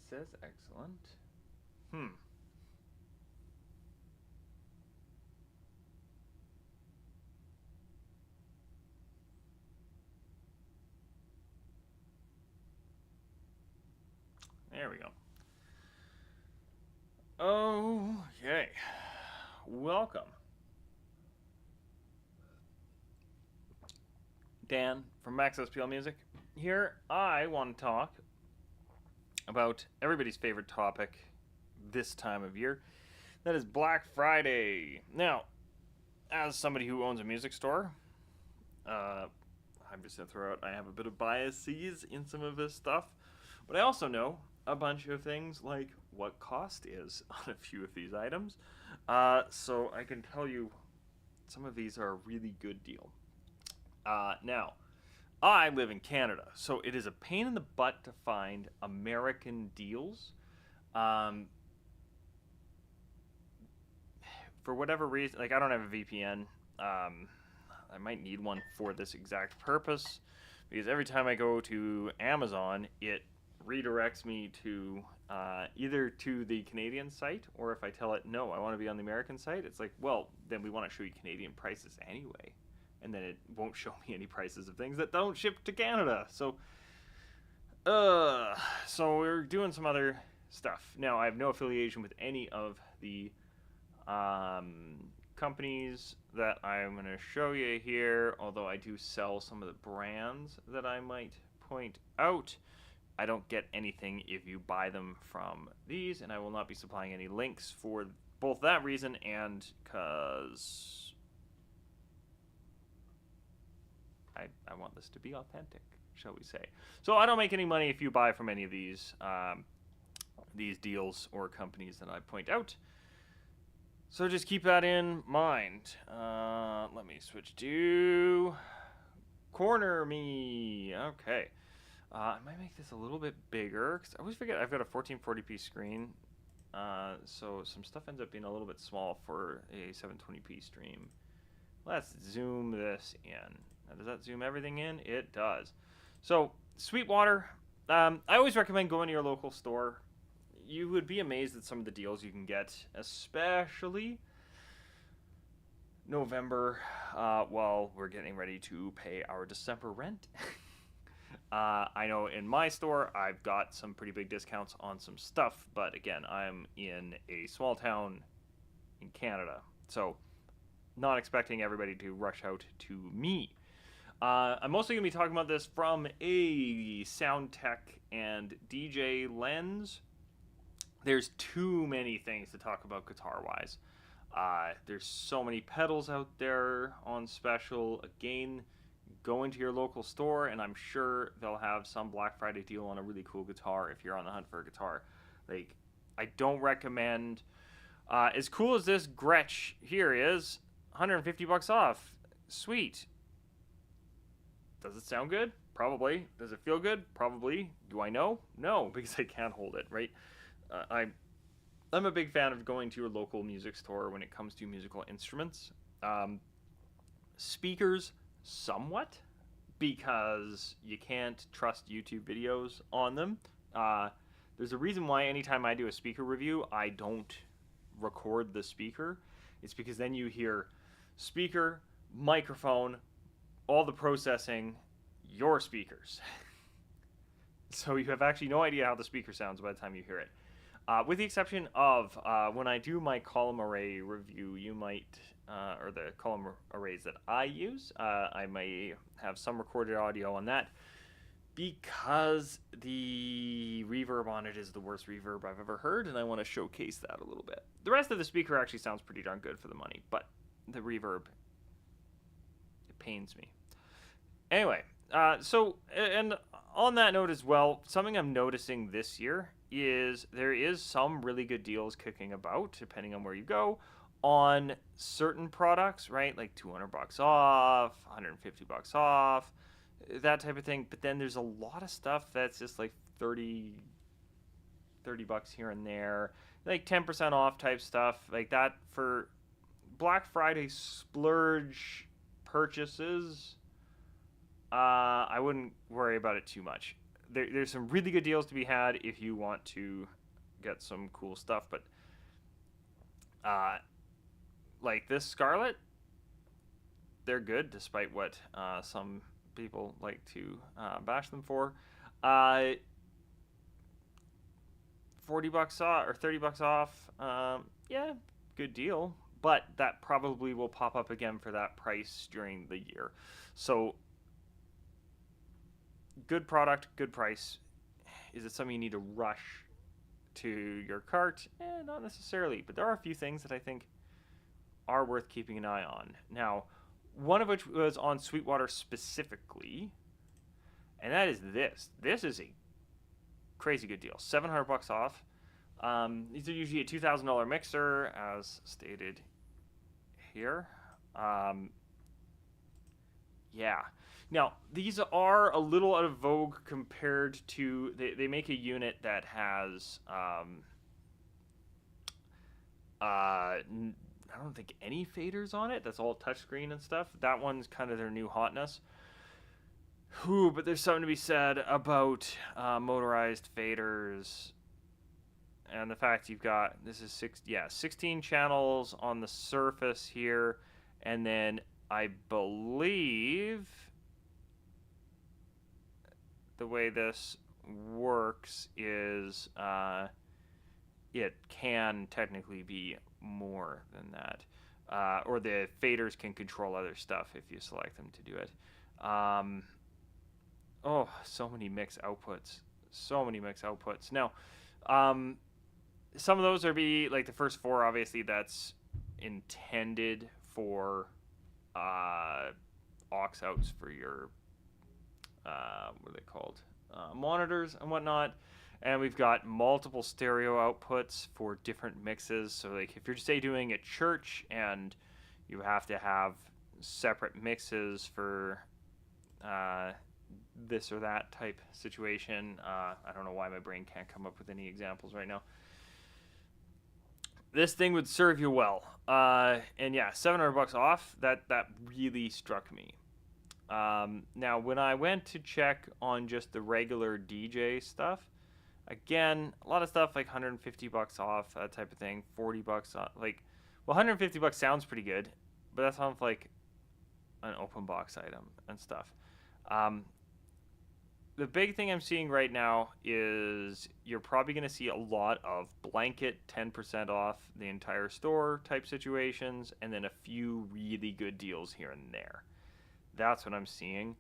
says excellent. Hmm. There we go. Okay. Welcome. Dan from Max SPL Music. Here, I want to talk about everybody's favorite topic this time of year. That is Black Friday. Now, as somebody who owns a music store, uh, I'm just gonna throw out I have a bit of biases in some of this stuff, but I also know a bunch of things like what cost is on a few of these items. So I can tell you some of these are a really good deal. Now, I live in Canada, so it is a pain in the butt to find American deals. Um, for whatever reason, like I don't have a VPN. I might need one for this exact purpose because every time I go to Amazon, it redirects me to either to the Canadian site, or if I tell it no, I want to be on the American site, it's like, well, then we want to show you Canadian prices anyway, and then it won't show me any prices of things that don't ship to Canada. Uh, so we're doing some other stuff now. I have no affiliation with any of the companies that I'm going to show you here, although I do sell some of the brands that I might point out. I don't get anything if you buy them from these, and I will not be supplying any links for both that reason and because I want this to be authentic, shall we say. So I don't make any money if you buy from any of these deals or companies that I point out. So just keep that in mind. Let me switch to Corner Me. Okay. I might make this a little bit bigger because I always forget I've got a 1440p screen. So some stuff ends up being a little bit small for a 720p stream. Let's zoom this in. Now, does that zoom everything in? It does. So Sweetwater. I always recommend going to your local store. You would be amazed at some of the deals you can get, especially November, while we're getting ready to pay our December rent. I know in my store I've got some pretty big discounts on some stuff, but again, I'm in a small town in Canada, so not expecting everybody to rush out to me. I'm mostly going to be talking about this from a sound tech and DJ lens. There's too many things to talk about guitar wise. There's so many pedals out there on special. Again, go into your local store, and I'm sure they'll have some Black Friday deal on a really cool guitar if you're on the hunt for a guitar. Like, I don't recommend. As cool as this Gretsch here is, 150 bucks off. Sweet. Does it sound good? Probably. Does it feel good? Probably. Do I know? No, because I can't hold it, right? I'm a big fan of going to your local music store when it comes to musical instruments. Speakers, somewhat, because you can't trust YouTube videos on them. There's a reason why anytime I do a speaker review, I don't record the speaker. It's because then you hear speaker, microphone, all the processing, your speakers. So you have actually no idea how the speaker sounds by the time you hear it. With the exception of when I do my column array review, you might, or the column arrays that I use, I may have some recorded audio on that because the reverb on it is the worst reverb I've ever heard, and I want to showcase that a little bit. The rest of the speaker actually sounds pretty darn good for the money, but the reverb, it pains me. Anyway, and on that note as well, something I'm noticing this year is there is some really good deals kicking about, depending on where you go, on certain products, right? Like 200 bucks off, 150 bucks off, that type of thing. But then there's a lot of stuff that's just like 30 bucks here and there, like 10% off type stuff like that for Black Friday splurge purchases. I wouldn't worry about it too much. there's some really good deals to be had if you want to get some cool stuff. But like this Scarlet, they're good despite what some people like to bash them for. Uh, $40 off or $30 off. Yeah, good deal. But that probably will pop up again for that price during the year. So good product, good price. Is it something you need to rush to your cart? Not necessarily, but there are a few things that I think are worth keeping an eye on. Now, one of which was on Sweetwater specifically, and that is this. This is a crazy good deal. $700 off. These are usually a $2,000 mixer, as stated here. Yeah. Now, these are a little out of vogue compared to... They make a unit that has... I don't think any faders on it. That's all touchscreen and stuff. That one's kind of their new hotness. Whew, but there's something to be said about motorized faders... And the fact you've got, this is 16 channels on the surface here. And then I believe the way this works is it can technically be more than that. Or the faders can control other stuff if you select them to do it. Oh, so many mix outputs. So many mix outputs. Now, some of those are like the first four, obviously that's intended for aux outs for your what are they called, monitors and whatnot. And we've got multiple stereo outputs for different mixes. So like if you're say doing a church and you have to have separate mixes for this or that type situation, I don't know why my brain can't come up with any examples right now. This thing would serve you well. And yeah, $700 off, that really struck me. Now, when I went to check on just the regular DJ stuff, again, a lot of stuff like $150 off, that type of thing, $40 off. Like, well, $150 sounds pretty good, but that sounds like an open box item and stuff. The big thing I'm seeing right now is you're probably going to see a lot of blanket 10% off the entire store type situations, and then a few really good deals here and there. That's what I'm seeing.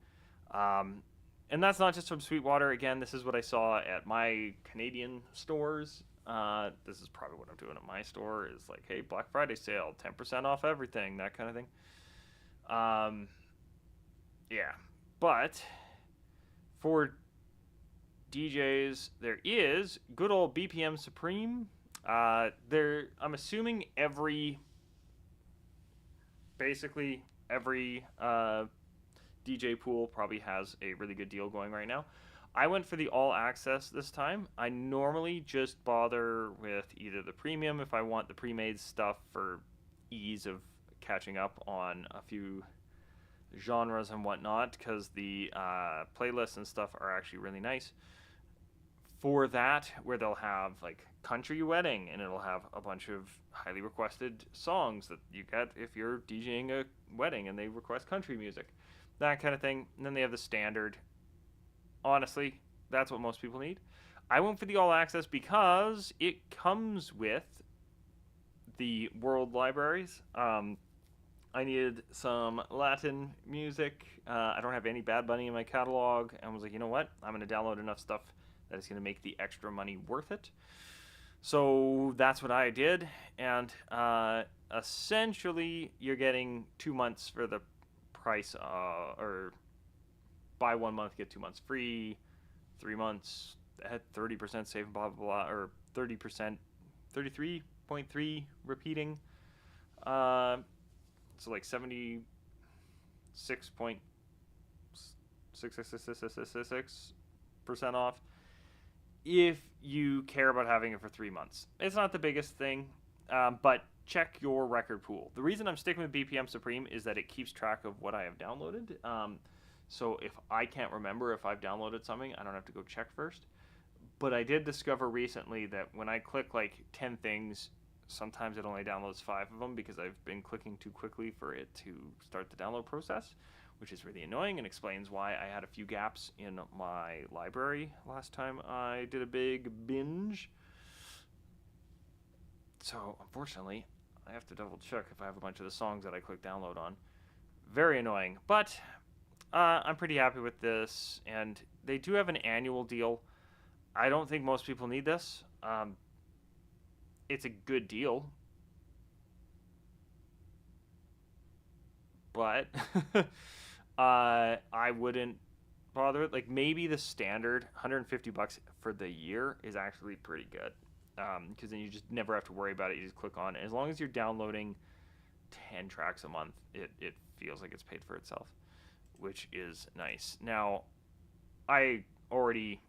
And that's not just from Sweetwater. Again, this is what I saw at my Canadian stores. This is probably what I'm doing at my store, is like, hey, Black Friday sale, 10% off everything, that kind of thing. Yeah. But for DJs, there is good old BPM Supreme. I'm assuming basically every DJ pool probably has a really good deal going right now. I went for the all access this time. I normally just bother with either the premium if I want the pre-made stuff for ease of catching up on a few genres and whatnot, because the playlists and stuff are actually really nice for that, where they'll have like country wedding and it'll have a bunch of highly requested songs that you get if you're DJing a wedding and they request country music, that kind of thing. And then they have the standard. Honestly, that's what most people need. I went for the all access because it comes with the world libraries. I needed some Latin music. I don't have any Bad Bunny in my catalog, and was like, you know what? I'm going to download enough stuff that is going to make the extra money worth it. So that's what I did, and essentially you're getting 2 months for the price, or buy 1 month, get 2 months free, 3 months at 30% save, blah, blah, blah, or 30%, 33.3 repeating. So like 76.666% off if you care about having it for 3 months. It's not the biggest thing, but check your record pool. The reason I'm sticking with BPM Supreme is that it keeps track of what I have downloaded. So if I can't remember if I've downloaded something, I don't have to go check first. But I did discover recently that when I click like 10 things, sometimes it only downloads 5 of them because I've been clicking too quickly for it to start the download process, which is really annoying and explains why I had a few gaps in my library last time I did a big binge. So, unfortunately, I have to double check if I have a bunch of the songs that I click download on. Very annoying, but I'm pretty happy with this, and they do have an annual deal. I don't think most people need this. It's a good deal, but I wouldn't bother it. Like maybe the standard $150 for the year is actually pretty good, because then you just never have to worry about it. You just click on it. As long as you're downloading 10 tracks a month, it feels like it's paid for itself, which is nice. Now, I already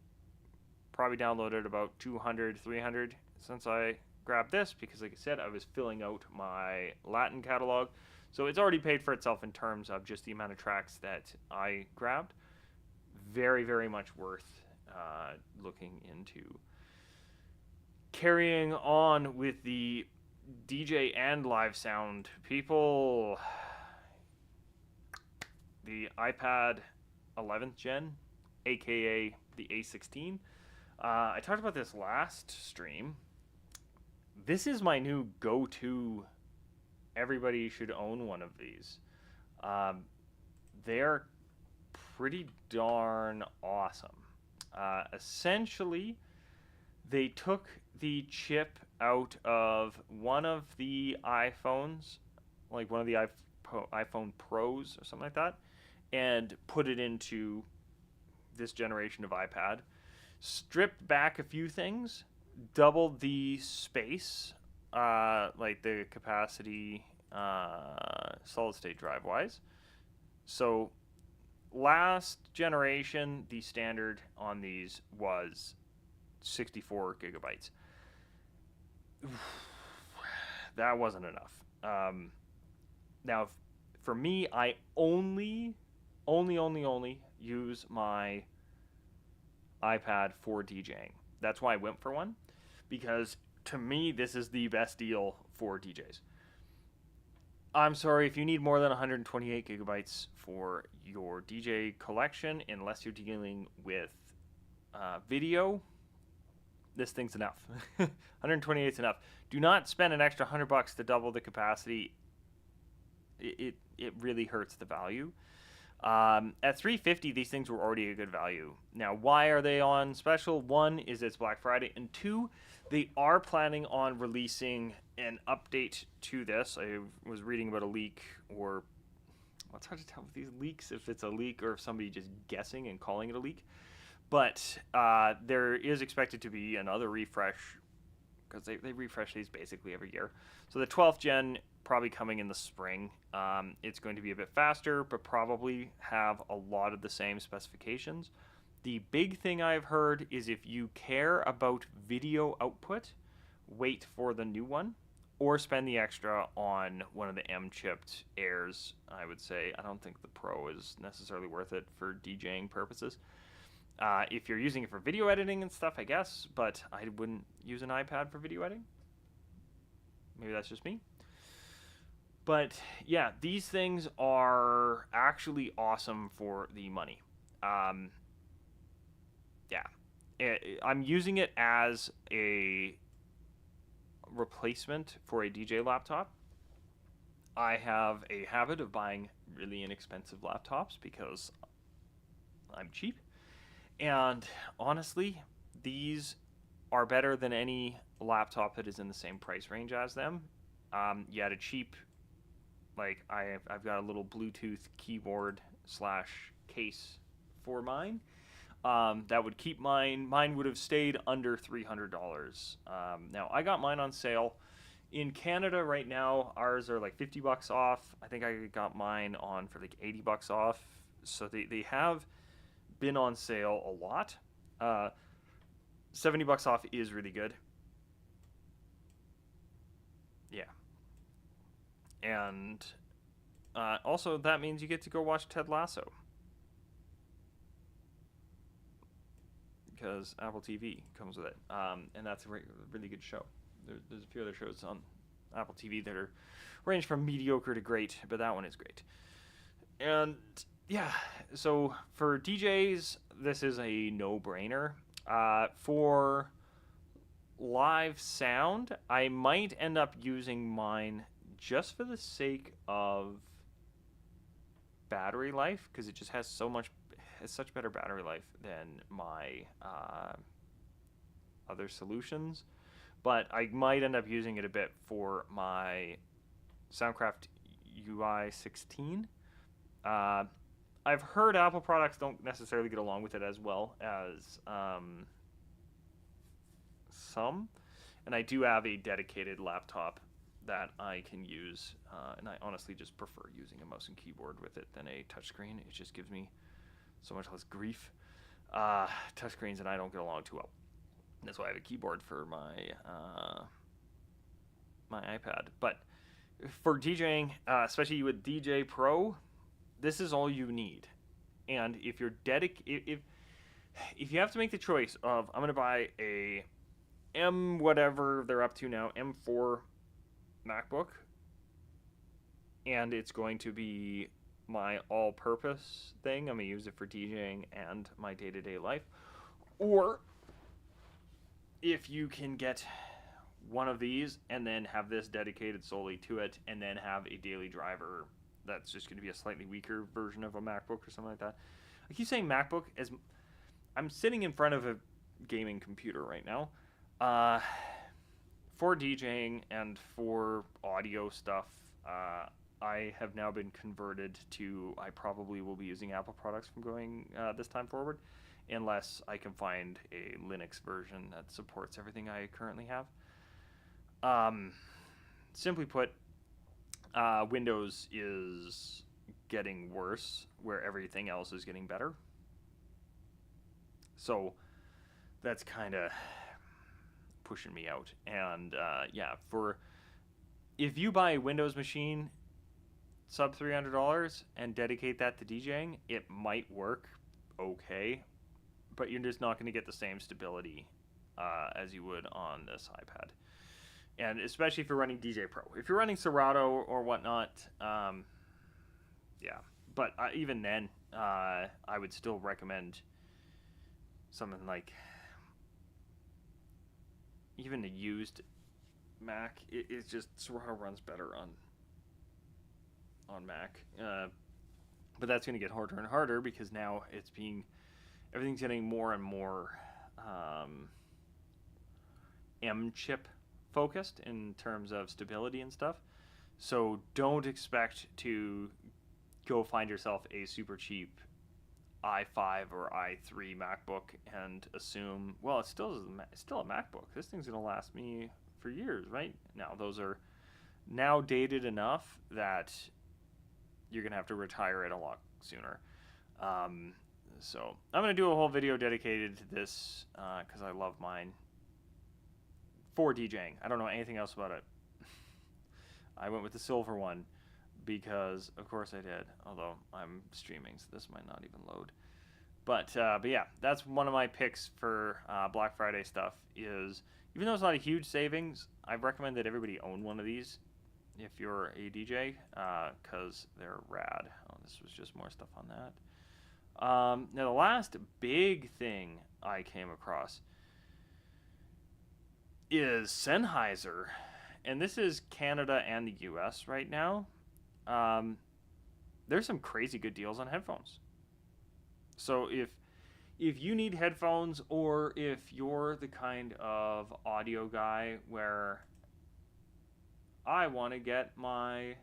probably downloaded about 200, 300 since I grabbed this because, like I said, I was filling out my Latin catalog. So it's already paid for itself in terms of just the amount of tracks that I grabbed. Very, very much worth looking into. Carrying on with the DJ and live sound people, the iPad 11th gen, aka the A16. I talked about this last stream. This is my new go-to. Everybody should own one of these. They're pretty darn awesome. Essentially, they took the chip out of one of the iPhones, like one of the iPhone Pros or something like that, and put it into this generation of iPad. Stripped back a few things, doubled the space, like the capacity, solid state drive wise. So last generation, the standard on these was 64 gigabytes. That wasn't enough. Now, for me, I only use my iPad for DJing. That's why I went for one, because to me, this is the best deal for DJs. I'm sorry, if you need more than 128 gigabytes for your DJ collection, unless you're dealing with video, this thing's enough. 128 is enough. Do not spend an extra $100 to double the capacity. It really hurts the value. At $350, these things were already a good value. Now, why are they on special? One is it's Black Friday, and two, they are planning on releasing an update to this. I was reading about a leak, or well, it's hard to tell with these leaks if it's a leak or if somebody just guessing and calling it a leak. But there is expected to be another refresh, because they refresh these basically every year. So the 12th gen probably coming in the spring. It's going to be a bit faster, but probably have a lot of the same specifications. The big thing I've heard is if you care about video output, wait for the new one, or spend the extra on one of the M-chipped Airs, I would say. I don't think the Pro is necessarily worth it for DJing purposes. If you're using it for video editing and stuff, I guess, but I wouldn't use an iPad for video editing. Maybe that's just me. But yeah, these things are actually awesome for the money. I'm using it as a replacement for a DJ laptop. I have a habit of buying really inexpensive laptops because I'm cheap. And honestly, these are better than any laptop that is in the same price range as them. At a cheap, like I've got a little Bluetooth keyboard / case for mine. That would keep mine. Mine would have stayed under $300. Now I got mine on sale. In Canada right now, ours are like $50 off. I think I got mine on for like $80 off. So they have been on sale a lot. $70 off is really good. Yeah. And also that means you get to go watch Ted Lasso. because Apple TV comes with it, and that's a really good show. There's a few other shows on Apple TV that are range from mediocre to great, but that one is great. And yeah, so for DJs, this is a no-brainer. For live sound, I might end up using mine just for the sake of battery life, because it just has such better battery life than my other solutions. But I might end up using it a bit for my Soundcraft UI 16. I've heard Apple products don't necessarily get along with it as well as some, and I do have a dedicated laptop that I can use, and I honestly just prefer using a mouse and keyboard with it than a touchscreen. It just gives me so much less grief. Touchscreens and I don't get along too well. That's why I have a keyboard for my my iPad. But for DJing, especially with DJ Pro, this is all you need. And if you're if you have to make the choice of, I'm going to buy a M whatever they're up to now, M4 MacBook, and it's going to be my all-purpose thing. I'm going to use it for DJing and my day-to-day life. Or if you can get one of these and then have this dedicated solely to it, and then have a daily driver that's just going to be a slightly weaker version of a MacBook or something like that. I keep saying MacBook as I'm sitting in front of a gaming computer right now. For DJing and for audio stuff, I have now been converted to, I probably will be using Apple products from going this time forward, unless I can find a Linux version that supports everything I currently have. Simply put, Windows is getting worse where everything else is getting better. So that's kind of pushing me out. And yeah, if you buy a Windows machine sub $300 and dedicate that to DJing, it might work okay, but you're just not going to get the same stability as you would on this iPad. And especially if you're running DJ Pro. If you're running Serato or whatnot, yeah. But even then, I would still recommend something like even a used Mac. It's just Serato runs better on Mac. But that's going to get harder and harder because now everything's getting more and more M chip focused in terms of stability and stuff. So don't expect to go find yourself a super cheap i5 or i3 MacBook and assume, well, it's still a MacBook. This thing's going to last me for years, right? Now, those are now dated enough that you're going to have to retire it a lot sooner. So I'm going to do a whole video dedicated to this because I love mine. For DJing. I don't know anything else about it. I went with the silver one because, of course, I did. Although I'm streaming, so this might not even load. But yeah, that's one of my picks for Black Friday stuff. Is even though it's not a huge savings, I recommend that everybody own one of these if you're a DJ because they're rad. Oh, this was just more stuff on that. Now the last big thing I came across is Sennheiser, and this is Canada and the US right now. There's some crazy good deals on headphones. So if you need headphones, or if you're the kind of audio guy where I want to get my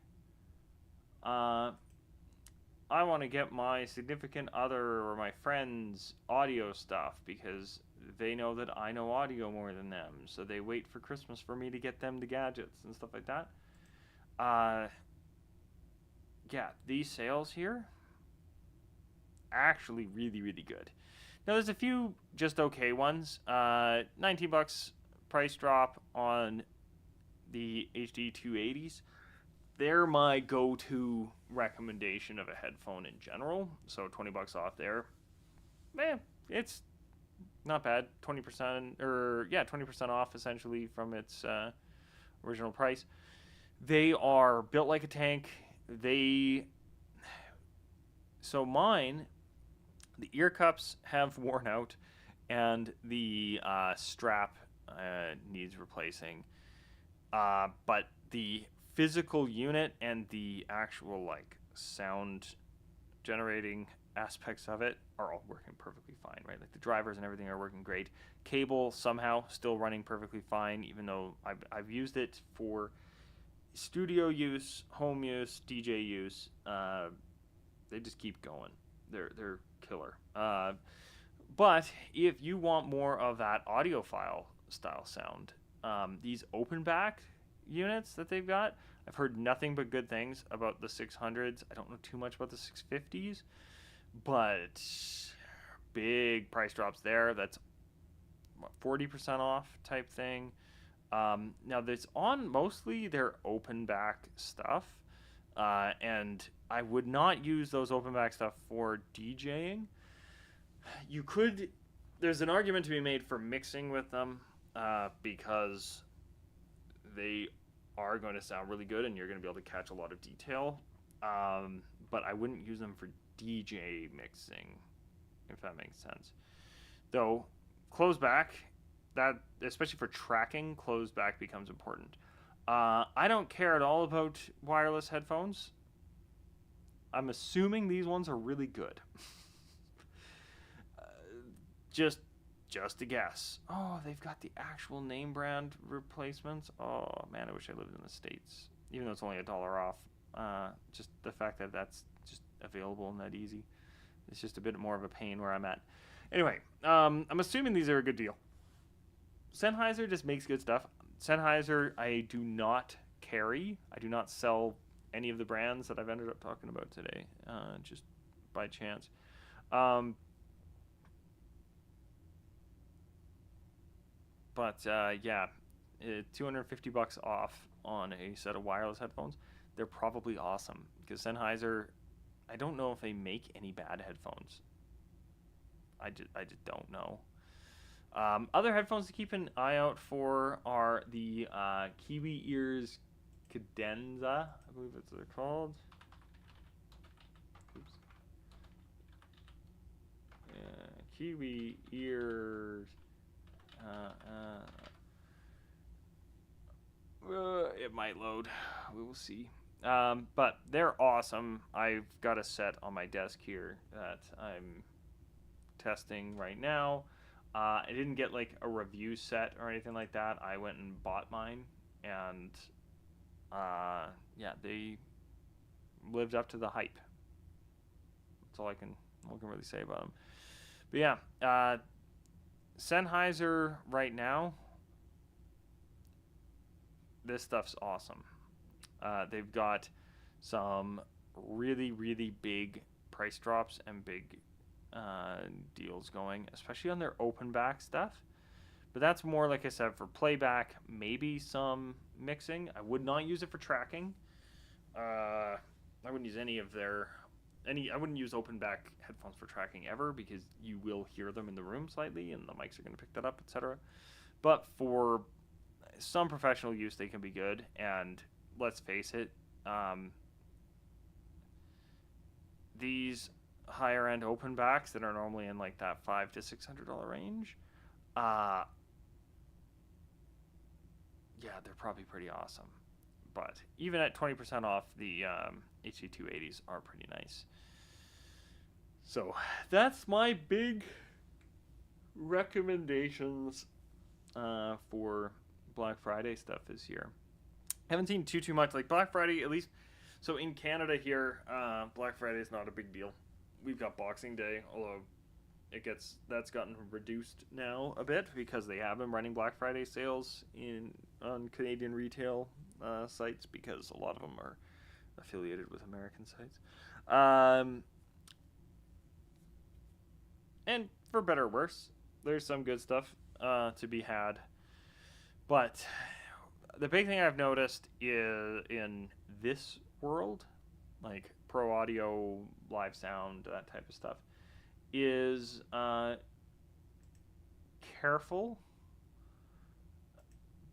significant other or my friends audio stuff because they know that I know audio more than them, so they wait for Christmas for me to get them the gadgets and stuff like that. Yeah, these sales here, actually really, really good. Now, there's a few just okay ones. $19 price drop on the HD 280s. They're my go-to recommendation of a headphone in general, so $20 off there. It's not bad. 20% or yeah, 20% off essentially from its original price. They are built like a tank. So mine, the ear cups have worn out, and the strap needs replacing. But the physical unit and the actual like sound generating aspects of it are all working perfectly fine, right? Like the drivers and everything are working great. Cable somehow still running perfectly fine, even though I've used it for studio use, home use, DJ use. They just keep going. They're killer. But if you want more of that audiophile style sound, these open back units that they've got, I've heard nothing but good things about the 600s. I don't know too much about the 650s, but big price drops there. That's 40% off type thing. Now, that's on mostly their open back stuff, and I would not use those open back stuff for DJing. You could, there's an argument to be made for mixing with them because they are going to sound really good and you're going to be able to catch a lot of detail. But I wouldn't use them for DJ mixing, if that makes sense. Though, closed back, that especially for tracking, closed back becomes important. I don't care at all about wireless headphones. I'm assuming these ones are really good. Just a guess. Oh, they've got the actual name brand replacements. Oh man, I wish I lived in the States. Even though it's only $1 off. Just the fact that that's just available and that easy. It's just a bit more of a pain where I'm at. Anyway, I'm assuming these are a good deal. Sennheiser just makes good stuff. Sennheiser, I do not carry. I do not sell any of the brands that I've ended up talking about today, just by chance. But yeah, $250 off on a set of wireless headphones. They're probably awesome because Sennheiser, I don't know if they make any bad headphones. I just don't know. Other headphones to keep an eye out for are the Kiwi Ears Cadenza, I believe it's what they're called. Oops. Kiwi Ears. It might load. We will see. But they're awesome. I've got a set on my desk here that I'm testing right now. I didn't get like a review set or anything like that. I went and bought mine, and yeah, they lived up to the hype. That's all I can really say about them. But yeah, Sennheiser right now, this stuff's awesome. They've got some really, really big price drops and big deals going, especially on their open back stuff. But that's more, like I said, for playback, maybe some mixing. I would not use it for tracking. I wouldn't use I wouldn't use open back headphones for tracking ever because you will hear them in the room slightly and the mics are going to pick that up, etc. But for some professional use, they can be good. And let's face it, these higher end open backs that are normally in like that $500 to $600 range, yeah, they're probably pretty awesome. But even at 20% off, the HC280s are pretty nice. So that's my big recommendations for Black Friday stuff this year. Haven't seen too much like Black Friday, at least. So in Canada here, Black Friday is not a big deal. We've got Boxing Day, although that's gotten reduced now a bit because they have been running Black Friday sales on Canadian retail sites because a lot of them are affiliated with American sites. And for better or worse, there's some good stuff to be had. But the big thing I've noticed is in this world, like pro audio, live sound, that type of stuff, is careful.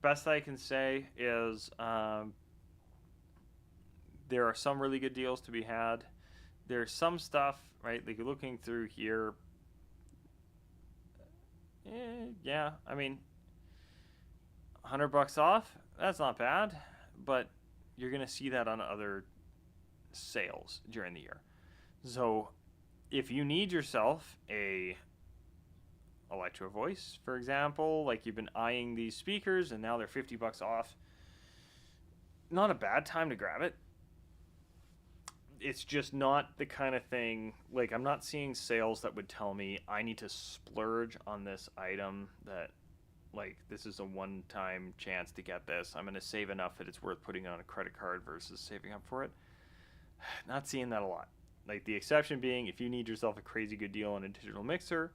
Best I can say is there are some really good deals to be had. There's some stuff, right? Like looking through here. Yeah, I mean, $100 off. That's not bad, but you're gonna see that on other sales during the year. So if you need yourself a Electro Voice, for example, like you've been eyeing these speakers and now they're $50 off, not a bad time to grab it. It's just not the kind of thing, like I'm not seeing sales that would tell me I need to splurge on this item, that like this is a one-time chance to get this. I'm going to save enough that it's worth putting on a credit card versus saving up for it. Not seeing that a lot. Like the exception being if you need yourself a crazy good deal on a digital mixer.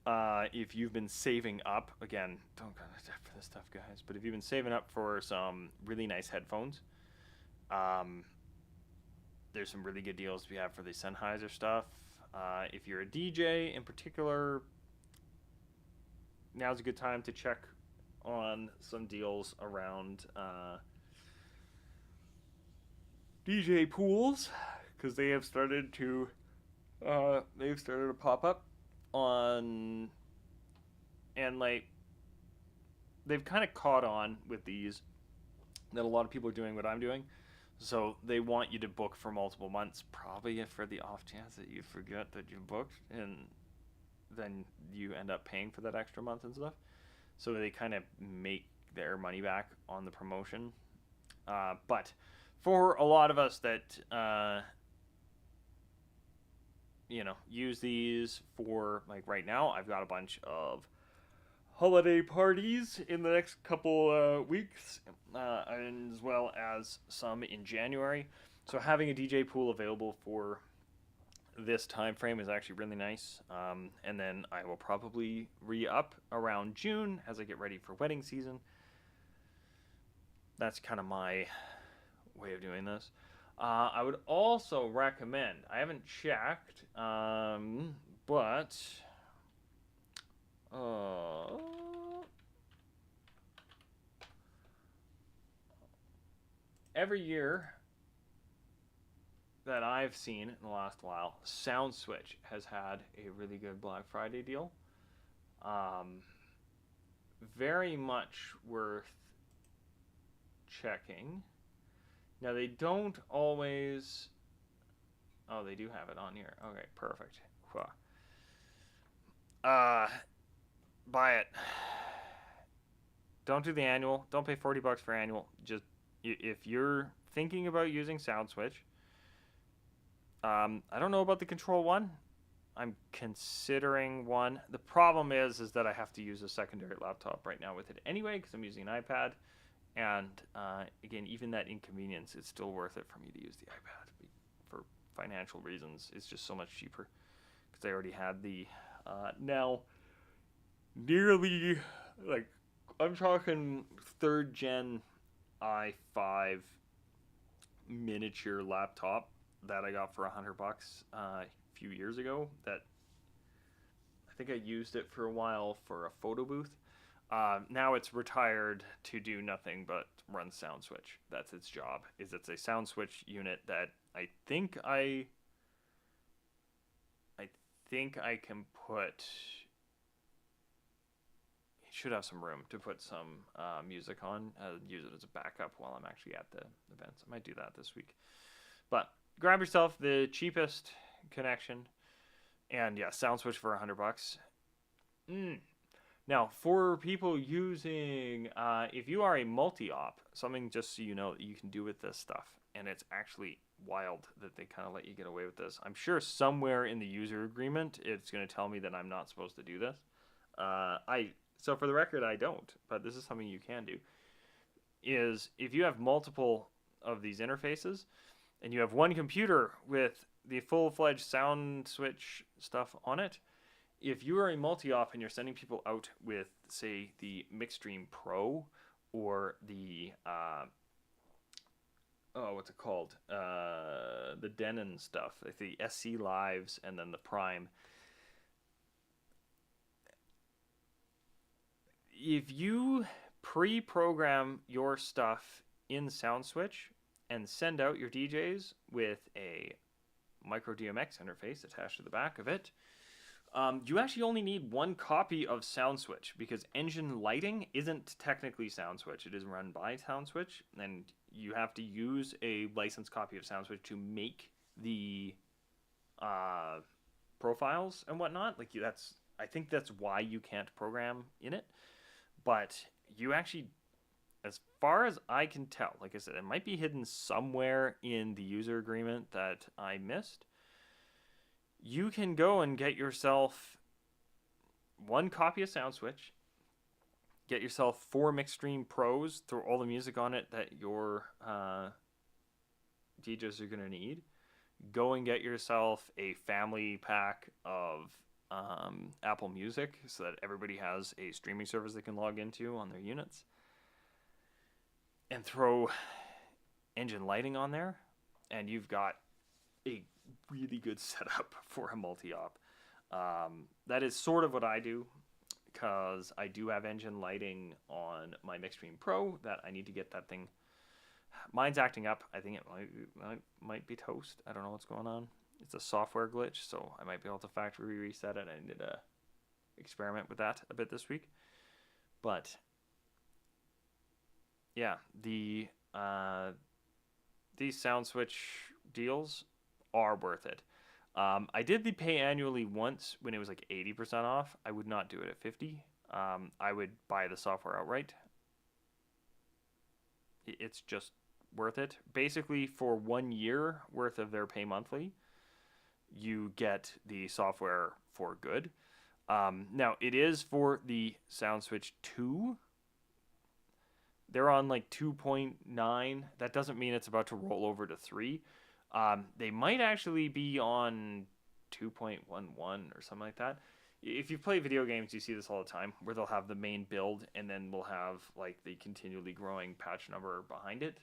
If you've been saving up, again, don't go to for this stuff, guys, but if you've been saving up for some really nice headphones, there's some really good deals we have for the Sennheiser stuff. If you're a DJ in particular, now's a good time to check on some deals around DJ pools, because they have started to pop up on, and like they've kind of caught on with these, that a lot of people are doing what I'm doing. So they want you to book for multiple months, probably for the off chance that you forget that you booked, and then you end up paying for that extra month and stuff. So they kind of make their money back on the promotion. But for a lot of us that use these for, like right now, I've got a bunch of holiday parties in the next couple weeks, and as well as some in January. So having a DJ pool available for this time frame is actually really nice. And then I will probably re-up around June as I get ready for wedding season. That's kind of my way of doing this. I would also recommend, I haven't checked, but every year that I've seen in the last while, SoundSwitch has had a really good Black Friday deal. Very much worth checking. Now they don't always. Oh, they do have it on here. Okay, perfect. Buy it. Don't do the annual. Don't pay $40 for annual. Just if you're thinking about using SoundSwitch. I don't know about the Control One. I'm considering one. The problem is that I have to use a secondary laptop right now with it anyway because I'm using an iPad. And again, even that inconvenience, it's still worth it for me to use the iPad for financial reasons. It's just so much cheaper because I already had the now nearly, like, I'm talking 3rd gen i5 miniature laptop that I got for $100 a few years ago. That I think I used it for a while for a photo booth. Now it's retired to do nothing but run SoundSwitch. That's its job. It's a SoundSwitch unit that I think I can put. It should have some room to put some music on. Use it as a backup while I'm actually at the events. I might do that this week. But grab yourself the cheapest connection, and yeah, SoundSwitch for $100. Now, for people using, if you are a multi-op, something just so you know that you can do with this stuff, and it's actually wild that they kind of let you get away with this. I'm sure somewhere in the user agreement, it's going to tell me that I'm not supposed to do this. So for the record, I don't, but this is something you can do. Is if you have multiple of these interfaces, and you have one computer with the full-fledged SoundSwitch stuff on it, if you are a multi-op and you're sending people out with, say, the Mixstream Pro or the, what's it called? The Denon stuff, like the SC Lives and then the Prime, if you pre-program your stuff in SoundSwitch and send out your DJs with a micro DMX interface attached to the back of it, you actually only need one copy of SoundSwitch because Engine Lighting isn't technically SoundSwitch. It is run by SoundSwitch, and you have to use a licensed copy of SoundSwitch to make the profiles and whatnot. Like I think that's why you can't program in it. But you actually, as far as I can tell, like I said, it might be hidden somewhere in the user agreement that I missed. You can go and get yourself one copy of SoundSwitch, get yourself 4 Mixstream Pros, throw all the music on it that your DJs are going to need. Go and get yourself a family pack of Apple Music so that everybody has a streaming service they can log into on their units. And throw Engine Lighting on there, and you've got a really good setup for a multi-op. That is sort of what I do, because I do have Engine Lighting on my Mixstream Pro that I need to get that thing. Mine's acting up. I think it might be toast. I don't know what's going on. It's a software glitch, so I might be able to factory reset it. I need to experiment with that a bit this week. But yeah, these SoundSwitch deals are worth it. I did the pay annually once when it was like 80% off. I would not do it at 50. I would buy the software outright. It's just worth it. Basically, for 1 year worth of their pay monthly, you get the software for good. Now, it is for the SoundSwitch 2. They're on like 2.9. That doesn't mean it's about to roll over to 3. They might actually be on 2.11 or something like that. If you play video games, you see this all the time, where they'll have the main build and then we'll have like the continually growing patch number behind it.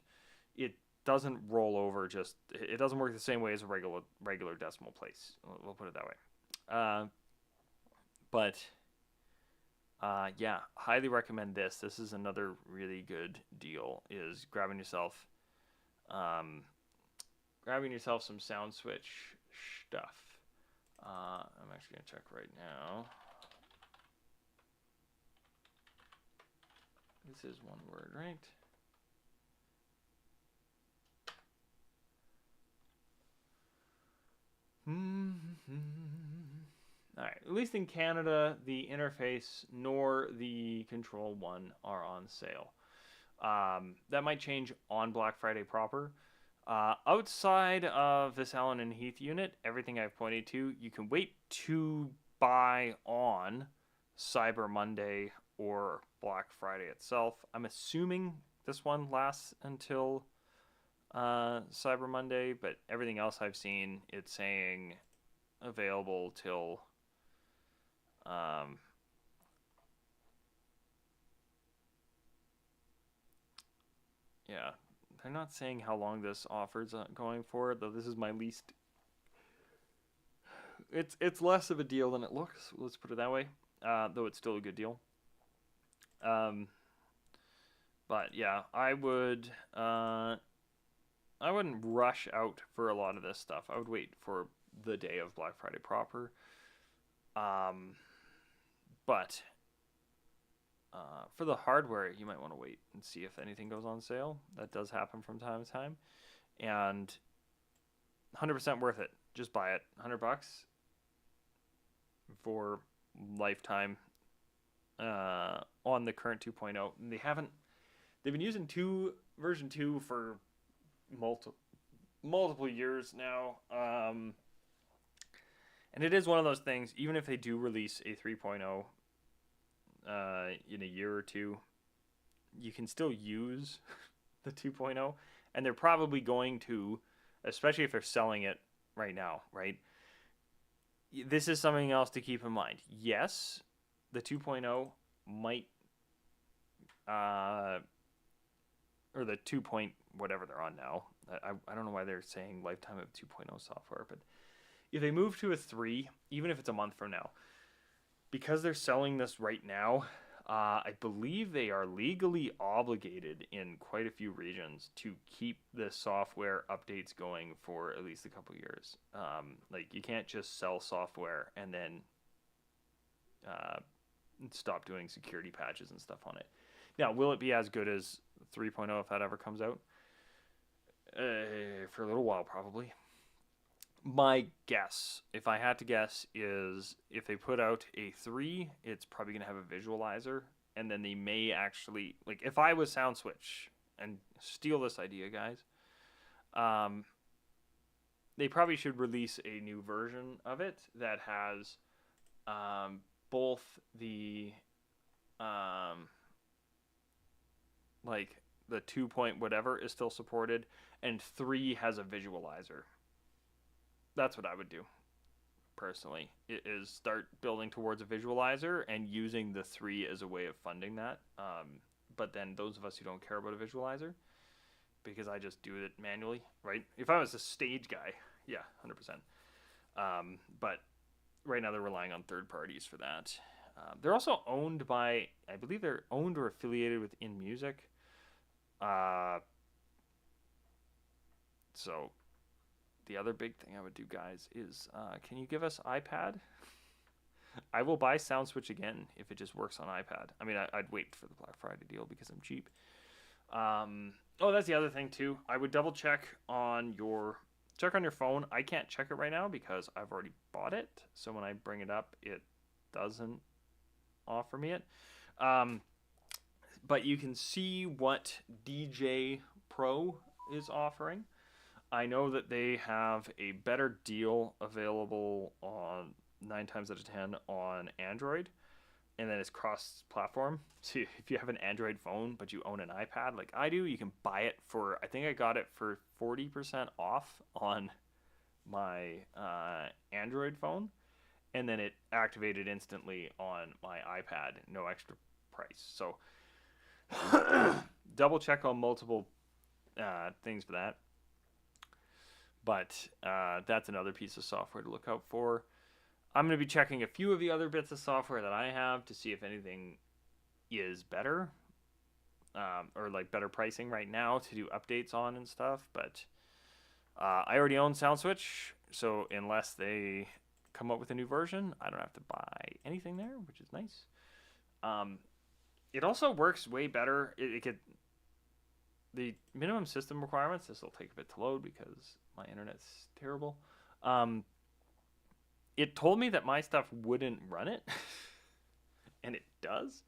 It doesn't roll over it doesn't work the same way as a regular decimal place. We'll put it that way. Yeah, highly recommend this. This is another really good deal, is grabbing yourself some SoundSwitch stuff. I'm actually going to check right now. This is one word, right? All right. At least in Canada, the interface nor the Control One are on sale. That might change on Black Friday proper. Outside of this Allen and Heath unit, everything I've pointed to, you can wait to buy on Cyber Monday or Black Friday itself. I'm assuming this one lasts until Cyber Monday, but everything else I've seen, it's saying available till yeah, they're not saying how long this offer's going for, though this is my least. It's less of a deal than it looks. Let's put it that way. Though it's still a good deal. But yeah, I wouldn't rush out for a lot of this stuff. I would wait for the day of Black Friday proper. But for the hardware, you might want to wait and see if anything goes on sale. That does happen from time to time. And 100% worth it. Just buy it. $100 for lifetime on the current 2.0. And they've been using version 2 for multiple years now. And it is one of those things, even if they do release a 3.0 in a year or two, you can still use the 2.0, and they're probably going to, especially if they're selling it right now, right? This is something else to keep in mind. Yes, the 2.0 might, or the 2. Whatever they're on now. I don't know why they're saying lifetime of 2.0 software, but if they move to a 3, even if it's a month from now, because they're selling this right now, I believe they are legally obligated in quite a few regions to keep the software updates going for at least a couple years. Like you can't just sell software and then uh, stop doing security patches and stuff on it. Now, will it be as good as 3.0 if that ever comes out? For a little while, probably. My guess, if I had to guess, is if they put out a 3, it's probably going to have a visualizer. And then they may actually, like, if I was SoundSwitch, and steal this idea, guys, they probably should release a new version of it that has both the, like, the 2 point whatever is still supported, and 3 has a visualizer. That's what I would do personally. It is start building towards a visualizer and using the 3 as a way of funding that. But then those of us who don't care about a visualizer, because I just do it manually, right? If I was a stage guy, yeah, 100%. But right now they're relying on third parties for that. They're also owned by, I believe they're owned or affiliated with InMusic. So the other big thing I would do, guys, is can you give us iPad? I will buy SoundSwitch again if it just works on iPad. I mean, I'd wait for the Black Friday deal because I'm cheap. Oh, that's the other thing too. I would double check on your phone. I can't check it right now because I've already bought it. So when I bring it up, it doesn't offer me it. But you can see what DJ Pro is offering. I know that they have a better deal available on 9 times out of 10 on Android, and then it's cross-platform. So if you have an Android phone but you own an iPad like I do, you can buy it for, I think I got it for 40% off on my Android phone, and then it activated instantly on my iPad, no extra price. So double check on multiple things for that. But that's another piece of software to look out for. I'm going to be checking a few of the other bits of software that I have to see if anything is better, or like better pricing right now to do updates on and stuff. But I already own SoundSwitch, so unless they come up with a new version, I don't have to buy anything there, which is nice. It also works way better. It could, the minimum system requirements, this will take a bit to load because my internet's terrible. It told me that my stuff wouldn't run it, and it does.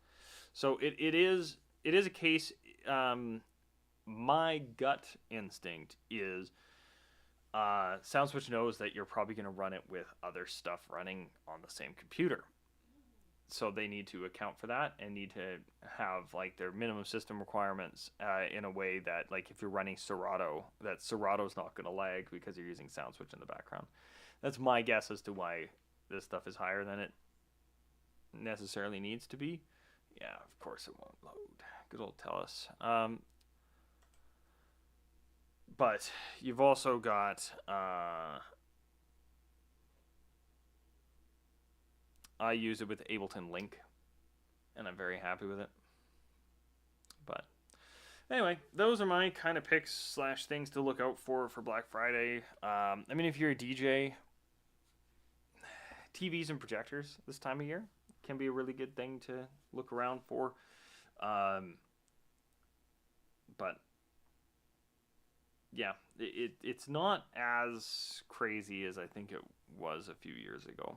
So it is a case. My gut instinct is SoundSwitch knows that you're probably going to run it with other stuff running on the same computer. So they need to account for that and need to have like their minimum system requirements in a way that, like, if you're running Serato, that Serato's not going to lag because you're using SoundSwitch in the background. That's my guess as to why this stuff is higher than it necessarily needs to be. Yeah, of course it won't load. Good old TELUS. But you've also got I use it with Ableton Link, and I'm very happy with it. But anyway, those are my kind of picks / things to look out for Black Friday. I mean, if you're a DJ, TVs and projectors this time of year can be a really good thing to look around for. But yeah, it's not as crazy as I think it was a few years ago.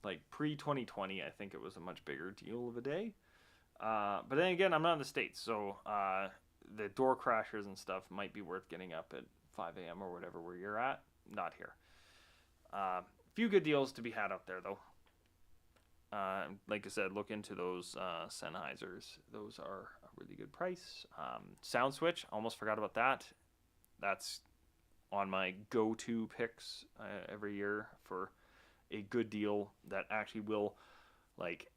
Like pre-2020, I think it was a much bigger deal of a day. But then again, I'm not in the States, so the door crashers and stuff might be worth getting up at 5 a.m. or whatever where you're at. Not here. Few good deals to be had out there, though. Like I said, look into those Sennheisers. Those are a really good price. SoundSwitch, almost forgot about that. That's on my go-to picks every year for a good deal that actually will, like,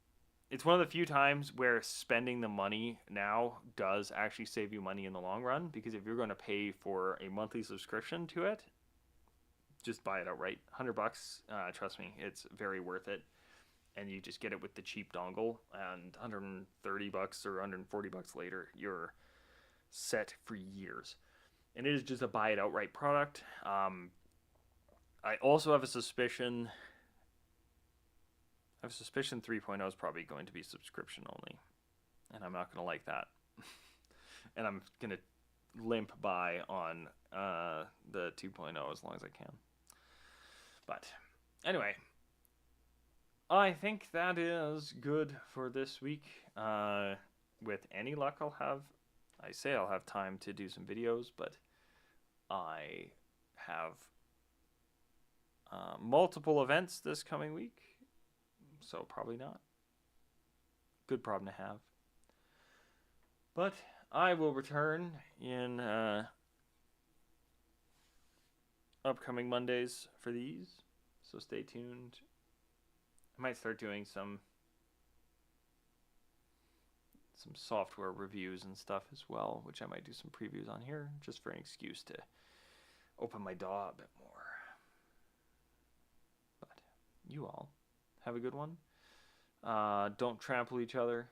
it's one of the few times where spending the money now does actually save you money in the long run, because if you're going to pay for a monthly subscription to it, just buy it outright. $100, trust me, it's very worth it. and you just get it with the cheap dongle, and $130 or $140 later, you're set for years. And it is just a buy it outright product. I also have a suspicion. 3.0 is probably going to be subscription only, and I'm not going to like that. And I'm going to limp by on the 2.0 as long as I can. But anyway, I think that is good for this week. With any luck, I'll have time to do some videos, but I have multiple events this coming week, so probably not. Good problem to have. But I will return in upcoming Mondays for these, so stay tuned. I might start doing some software reviews and stuff as well, which I might do some previews on here, just for an excuse to open my DAW a bit more. But you all have a good one. Don't trample each other.